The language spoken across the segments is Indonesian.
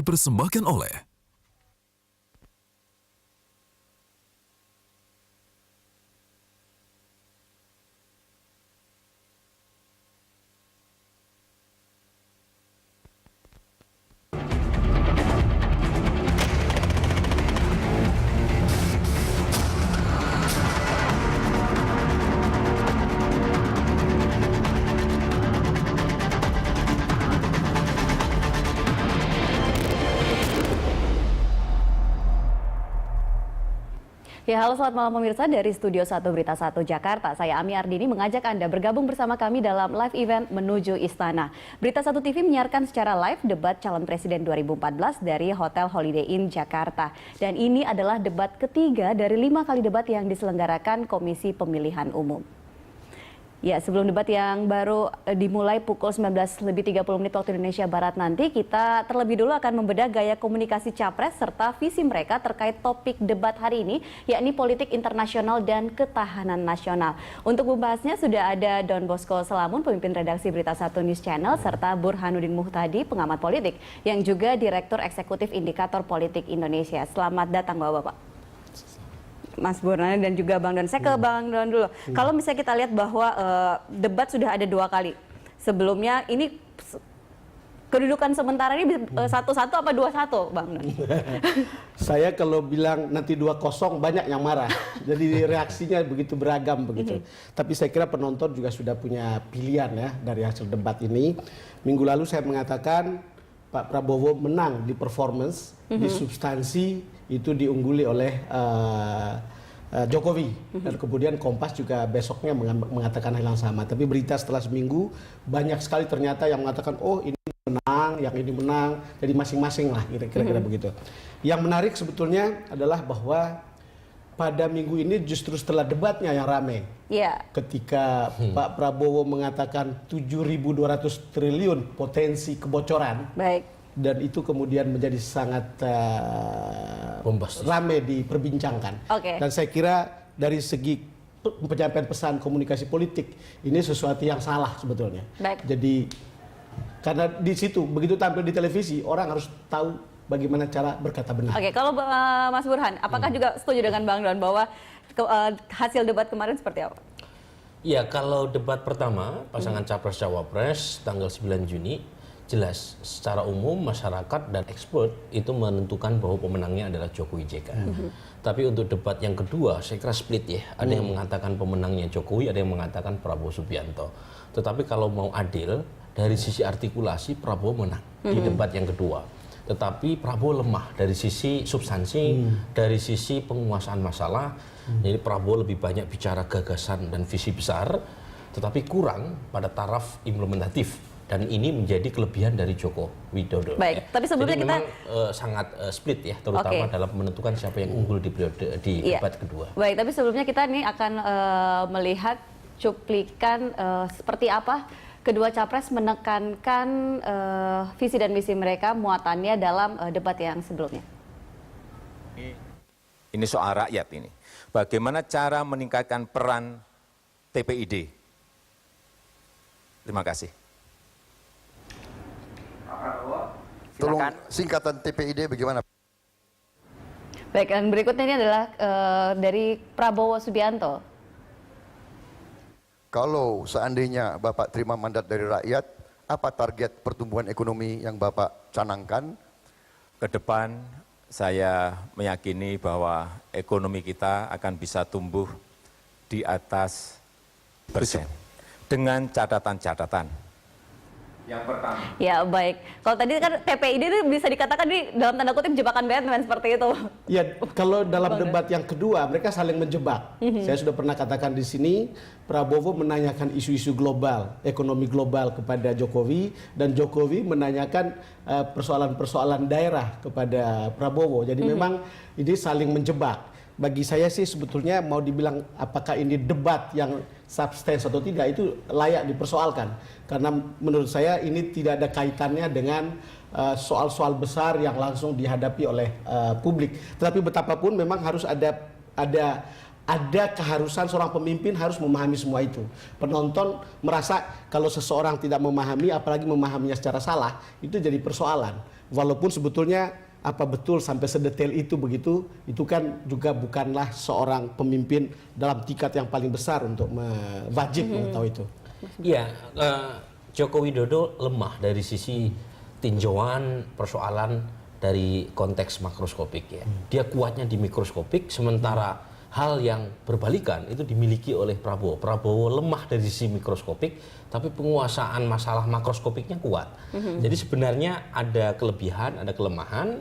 dipersembahkan oleh Ya, halo selamat malam pemirsa dari Studio 1 Berita 1 Jakarta. Saya Ami Ardini mengajak Anda bergabung bersama kami dalam live event Menuju Istana. Berita 1 TV menyiarkan secara live debat calon presiden 2014 dari Hotel Holiday Inn Jakarta. Dan ini adalah debat ketiga dari 5 kali debat yang diselenggarakan Komisi Pemilihan Umum. Ya, sebelum debat yang baru dimulai pukul 19.30 waktu Indonesia Barat nanti, kita terlebih dulu akan membedah gaya komunikasi Capres serta visi mereka terkait topik debat hari ini, yakni politik internasional dan ketahanan nasional. Untuk membahasnya sudah ada Don Bosco Selamun, pemimpin redaksi Berita 1 News Channel, serta Burhanuddin Muhtadi, pengamat politik, yang juga Direktur Eksekutif Indikator Politik Indonesia. Selamat datang Bapak-Bapak. Mas Burhanuddin dan juga Bang Don. Saya ke Bang Don dulu. Kalau misalnya kita lihat bahwa debat sudah ada 2 kali. Sebelumnya ini kedudukan sementara ini 1-1 apa 2-1, Bang Don? Saya kalau bilang nanti 2-0 banyak yang marah. Jadi reaksinya begitu beragam begitu. Tapi saya kira penonton juga sudah punya pilihan ya dari hasil debat ini. Minggu lalu saya mengatakan Pak Prabowo menang di performance, di substansi itu diungguli oleh Jokowi. Dan kemudian Kompas juga besoknya mengatakan hal yang sama. Tapi berita setelah seminggu banyak sekali ternyata yang mengatakan oh ini menang, yang ini menang. Jadi masing-masing lah kira-kira begitu. Yang menarik sebetulnya adalah bahwa pada minggu ini justru setelah debatnya yang ramai. Yeah. Ketika Pak Prabowo mengatakan 7.200 triliun potensi kebocoran. Baik. Dan itu kemudian menjadi sangat ramai diperbincangkan. Dan saya kira dari segi penyampaian pesan komunikasi politik ini sesuatu yang salah sebetulnya. Baik. Jadi karena di situ begitu tampil di televisi orang harus tahu bagaimana cara berkata benar. Oke, kalau Mas Burhan, apakah juga setuju dengan Bang Don bahwa hasil debat kemarin seperti apa? Ya, kalau debat pertama pasangan Capres-Cawapres tanggal 9 Juni jelas secara umum masyarakat dan expert itu menentukan bahwa pemenangnya adalah Jokowi JK. Tapi untuk debat yang kedua saya kira split ya. Ada yang mengatakan pemenangnya Jokowi, ada yang mengatakan Prabowo Subianto. Tetapi kalau mau adil dari sisi artikulasi Prabowo menang di debat yang kedua. Tetapi Prabowo lemah dari sisi substansi, dari sisi penguasaan masalah. Jadi Prabowo lebih banyak bicara gagasan dan visi besar, tetapi kurang pada taraf implementatif. Dan ini menjadi kelebihan dari Joko Widodo. Baik, tapi sebelumnya jadi kita memang sangat split ya, terutama dalam menentukan siapa yang unggul di debat kedua. Baik, tapi sebelumnya kita nih akan melihat cuplikan seperti apa kedua capres menekankan visi dan misi mereka muatannya dalam debat yang sebelumnya. Ini soal rakyat ini. Bagaimana cara meningkatkan peran TPID? Terima kasih. Tolong singkatan TPID bagaimana? Baik, dan berikutnya ini adalah dari Prabowo Subianto. Kalau seandainya Bapak terima mandat dari rakyat, apa target pertumbuhan ekonomi yang Bapak canangkan? Ke depan saya meyakini bahwa ekonomi kita akan bisa tumbuh di atas persen dengan catatan-catatan. Yang pertama. Ya baik, kalau tadi kan TPID itu bisa dikatakan ini dalam tanda kutip jebakan Batman seperti itu. Ya, kalau dalam debat yang kedua mereka saling menjebak. Saya sudah pernah katakan di sini, Prabowo menanyakan isu-isu global, ekonomi global kepada Jokowi, dan Jokowi menanyakan persoalan-persoalan daerah kepada Prabowo. Jadi memang ini saling menjebak. Bagi saya sih sebetulnya mau dibilang apakah ini debat yang substance atau tidak itu layak dipersoalkan. Karena menurut saya ini tidak ada kaitannya dengan soal-soal besar yang langsung dihadapi oleh publik. Tetapi betapapun memang harus ada ada keharusan seorang pemimpin harus memahami semua itu. Penonton merasa kalau seseorang tidak memahami, apalagi memahaminya secara salah, itu jadi persoalan. Walaupun sebetulnya apa betul sampai sedetail itu begitu, itu kan juga bukanlah seorang pemimpin dalam tingkat yang paling besar untuk wajib mengetahui itu. Iya, Joko Widodo lemah dari sisi tinjauan persoalan dari konteks makroskopik ya. Dia kuatnya di mikroskopik, sementara hal yang berbalikan itu dimiliki oleh Prabowo. Prabowo lemah dari sisi mikroskopik, tapi penguasaan masalah makroskopiknya kuat. Jadi sebenarnya ada kelebihan, ada kelemahan,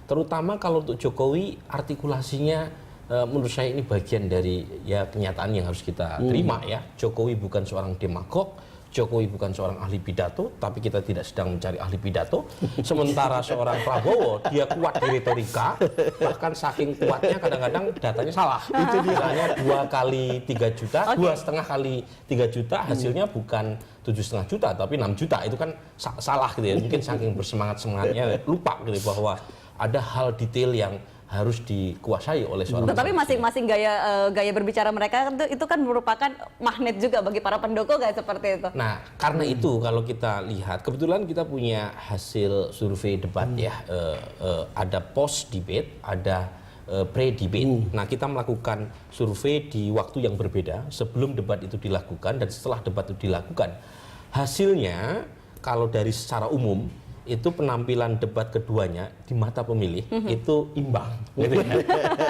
terutama kalau untuk Jokowi artikulasinya menurut saya ini bagian dari ya kenyataan yang harus kita terima ya. Jokowi bukan seorang demagog, Jokowi bukan seorang ahli pidato, tapi kita tidak sedang mencari ahli pidato. Sementara seorang Prabowo, dia kuat di retorika, bahkan saking kuatnya kadang-kadang datanya salah. Itu misalnya 2 kali 3 juta, 2,5 kali 3 juta, hasilnya bukan 7,5 juta, tapi 6 juta. Itu kan salah gitu ya. Mungkin saking bersemangat-semangatnya lupa gitu bahwa ada hal detail yang harus dikuasai oleh seorang. Tapi masing-masing gaya berbicara mereka itu kan merupakan magnet juga bagi para pendukung kayak seperti itu. Nah, karena itu kalau kita lihat, kebetulan kita punya hasil survei debat ya, ada post debate, ada pre-debate. Nah, kita melakukan survei di waktu yang berbeda sebelum debat itu dilakukan dan setelah debat itu dilakukan. Hasilnya kalau dari secara umum itu penampilan debat keduanya di mata pemilih itu imbang. Gitu ya.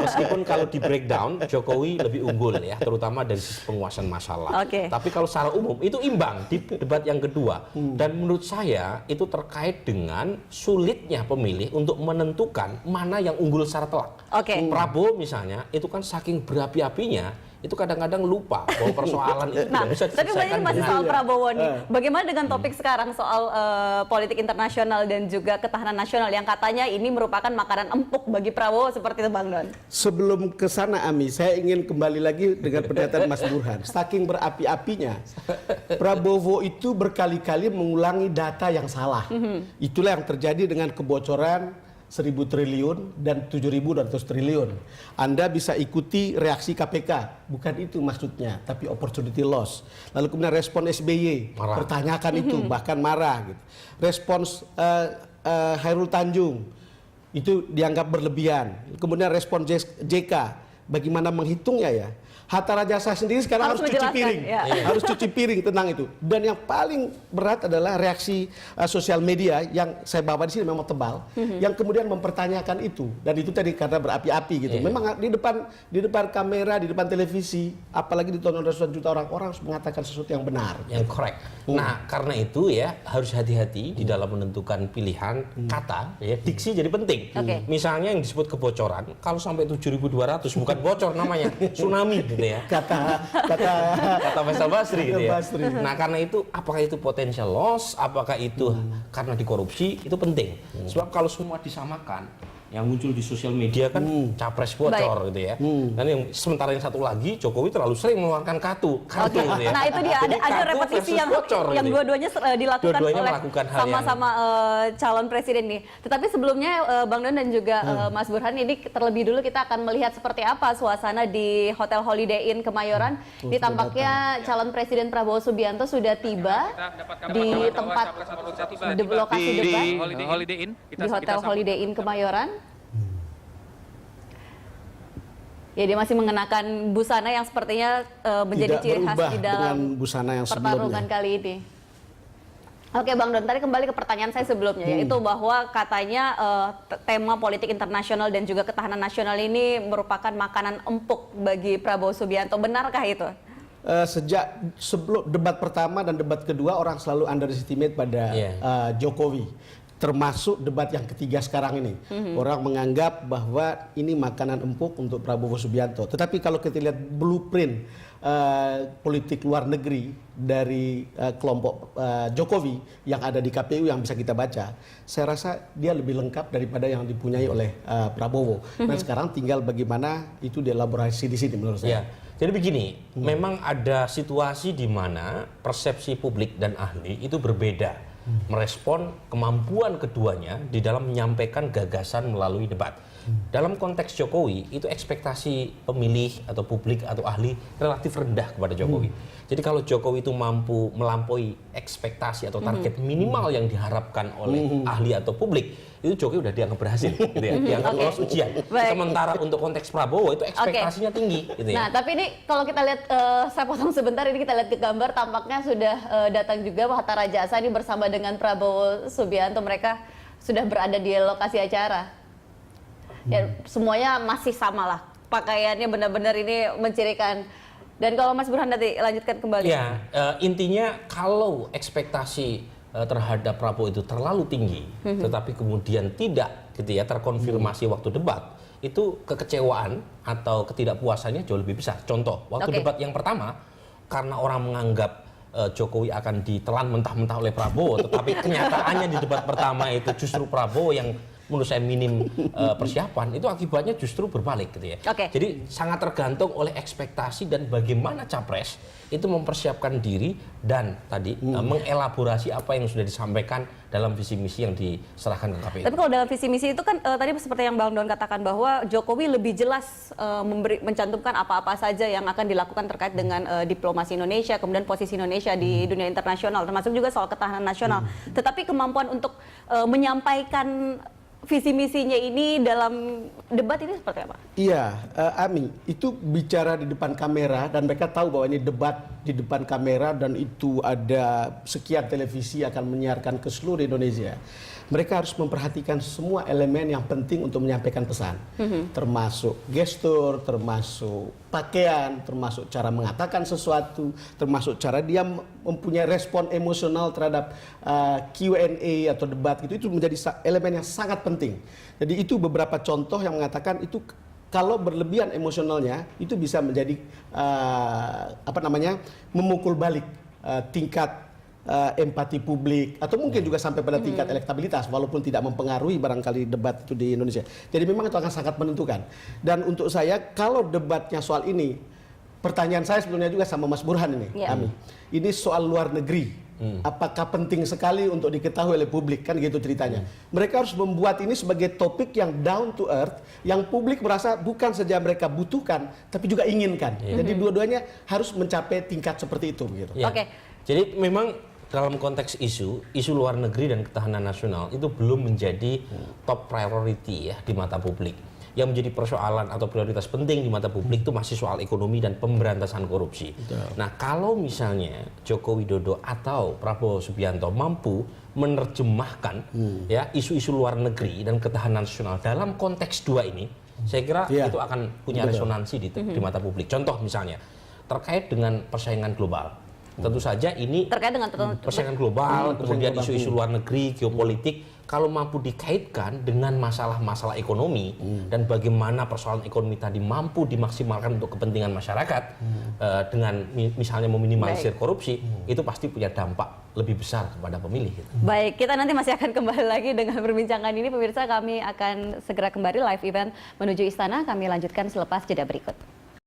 Meskipun kalau di breakdown Jokowi lebih unggul ya, terutama dari sisi penguasaan masalah. Tapi kalau secara umum itu imbang di debat yang kedua. Dan menurut saya itu terkait dengan sulitnya pemilih untuk menentukan mana yang unggul secara telak. Prabowo misalnya itu kan saking berapi-apinya itu kadang-kadang lupa bahwa persoalan itu tidak bisa diselesaikan. Tapi masih soal Prabowo nih. Bagaimana dengan topik sekarang soal politik internasional dan juga ketahanan nasional yang katanya ini merupakan makanan empuk bagi Prabowo seperti itu, Bang Don? Sebelum ke sana, Ami, saya ingin kembali lagi dengan pernyataan Mas Burhan. Saking berapi-apinya, Prabowo itu berkali-kali mengulangi data yang salah. Itulah yang terjadi dengan kebocoran 1.000 triliun dan 7.200 triliun. Anda bisa ikuti reaksi KPK, bukan itu maksudnya, tapi opportunity loss. Lalu kemudian respon SBY, pertanyakan itu, bahkan marah. Gitu. Respons Hairul Tanjung, itu dianggap berlebihan. Kemudian respon JK, bagaimana menghitungnya ya? Hatta Rajasa sendiri sekarang harus cuci piring, harus cuci piring tentang itu. Dan yang paling berat adalah reaksi sosial media yang saya bawa di sini memang tebal, yang kemudian mempertanyakan itu. Dan itu tadi karena berapi-api gitu. Memang di depan kamera, di depan televisi, apalagi ditonton ratusan juta orang harus mengatakan sesuatu yang benar. Yang correct. Nah, karena itu ya harus hati-hati di dalam menentukan pilihan kata. Ya, diksi jadi penting. Misalnya yang disebut kebocoran, kalau sampai 7.200 bukan bocor namanya, tsunami. Gitu ya. Kata Faisal Basri gitu ya. Nah, karena itu apakah itu potential loss, apakah itu karena dikorupsi, itu penting. Sebab kalau semua disamakan, yang muncul di sosial media kan capres bocor gitu ya. Dan yang sementara yang satu lagi Jokowi terlalu sering mengeluarkan kartu gitu ya. Nah, itu dia ada repetisi yang bocor, yang gitu. dua-duanya dilakukan oleh sama-sama calon presiden nih. Tetapi sebelumnya Bang Don dan juga Mas Burhan, ini terlebih dulu kita akan melihat seperti apa suasana di Hotel Holiday Inn Kemayoran. Ini tampaknya calon presiden Prabowo Subianto sudah tiba di tempat lokasi debat di Hotel Holiday Inn Kemayoran. Ya, dia masih mengenakan busana yang sepertinya menjadi ciri khas di dalam busana yang pertarungan kali ini. Oke, Bang Don, tadi kembali ke pertanyaan saya sebelumnya, yaitu bahwa katanya tema politik internasional dan juga ketahanan nasional ini merupakan makanan empuk bagi Prabowo Subianto. Benarkah itu? Sejak sebelum debat pertama dan debat kedua orang selalu underestimate pada Jokowi. Termasuk debat yang ketiga sekarang ini. Orang menganggap bahwa ini makanan empuk untuk Prabowo Subianto. Tetapi kalau kita lihat blueprint politik luar negeri dari kelompok Jokowi yang ada di KPU yang bisa kita baca, saya rasa dia lebih lengkap daripada yang dipunyai oleh Prabowo. Dan sekarang tinggal bagaimana itu dielaborasi di sini menurut saya. Jadi begini, memang ada situasi di mana persepsi publik dan ahli itu berbeda merespon kemampuan keduanya di dalam menyampaikan gagasan melalui debat. Dalam konteks Jokowi, itu ekspektasi pemilih atau publik atau ahli relatif rendah kepada Jokowi. Jadi kalau Jokowi itu mampu melampaui ekspektasi atau target minimal yang diharapkan oleh ahli atau publik, itu Jokowi udah dianggap berhasil, gitu ya, dianggap lolos ujian. Baik. Sementara untuk konteks Prabowo itu ekspektasinya tinggi, gitu ya. Nah, tapi ini kalau kita lihat, saya potong sebentar, ini kita lihat ke gambar, tampaknya sudah datang juga Hatta Rajasa ini bersama dengan Prabowo Subianto, mereka sudah berada di lokasi acara. Ya, semuanya masih sama lah, pakaiannya benar-benar ini mencirikan. Dan kalau Mas Burhan nanti lanjutkan kembali. Ya, intinya kalau ekspektasi terhadap Prabowo itu terlalu tinggi, tetapi kemudian tidak gitu ya terkonfirmasi waktu debat, itu kekecewaan atau ketidakpuasannya jauh lebih besar. Contoh, waktu debat yang pertama, karena orang menganggap Jokowi akan ditelan mentah-mentah oleh Prabowo, tetapi kenyataannya di debat pertama itu justru Prabowo yang menurut saya minim persiapan, itu akibatnya justru berbalik gitu ya. Jadi sangat tergantung oleh ekspektasi dan bagaimana capres itu mempersiapkan diri dan tadi mengelaborasi apa yang sudah disampaikan dalam visi misi yang diserahkan ke KPU. Tapi kalau dalam visi misi itu kan tadi seperti yang Bang Don katakan bahwa Jokowi lebih jelas mencantumkan apa-apa saja yang akan dilakukan terkait dengan diplomasi Indonesia, kemudian posisi Indonesia di dunia internasional, termasuk juga soal ketahanan nasional. Tetapi kemampuan untuk menyampaikan visi misinya ini dalam debat ini seperti apa? Iya, Ami, itu bicara di depan kamera dan mereka tahu bahwa ini debat di depan kamera dan itu ada sekian televisi akan menyiarkan ke seluruh Indonesia. Mereka harus memperhatikan semua elemen yang penting untuk menyampaikan pesan, termasuk gestur, termasuk pakaian, termasuk cara mengatakan sesuatu, termasuk cara dia mempunyai respon emosional terhadap Q&A atau debat, itu menjadi elemen yang sangat penting. Jadi itu beberapa contoh yang mengatakan itu kalau berlebihan emosionalnya itu bisa menjadi memukul balik tingkat empati publik atau mungkin juga sampai pada tingkat elektabilitas walaupun tidak mempengaruhi barangkali debat itu di Indonesia. Jadi memang itu akan sangat menentukan. Dan untuk saya kalau debatnya soal ini, pertanyaan saya sebelumnya juga sama Mas Burhan ini, Ami. Ini soal luar negeri. Apakah penting sekali untuk diketahui oleh publik, kan gitu ceritanya. Mereka harus membuat ini sebagai topik yang down to earth, yang publik merasa bukan saja mereka butuhkan tapi juga inginkan. Jadi dua-duanya harus mencapai tingkat seperti itu gitu. Jadi memang dalam konteks isu luar negeri dan ketahanan nasional itu belum menjadi top priority ya di mata publik. Yang menjadi persoalan atau prioritas penting di mata publik itu masih soal ekonomi dan pemberantasan korupsi. Nah, kalau misalnya Joko Widodo atau Prabowo Subianto mampu menerjemahkan ya isu-isu luar negeri dan ketahanan nasional dalam konteks dua ini, saya kira itu akan punya resonansi di mata publik. Contoh misalnya terkait dengan persaingan global. Tentu saja ini terkait dengan persaingan global, kemudian isu-isu luar negeri, geopolitik, kalau mampu dikaitkan dengan masalah-masalah ekonomi dan bagaimana persoalan ekonomi tadi mampu dimaksimalkan untuk kepentingan masyarakat dengan misalnya meminimalisir korupsi, itu pasti punya dampak lebih besar kepada pemilih. Baik, kita nanti masih akan kembali lagi dengan perbincangan ini. Pemirsa, kami akan segera kembali live event menuju istana. Kami lanjutkan selepas jeda berikut.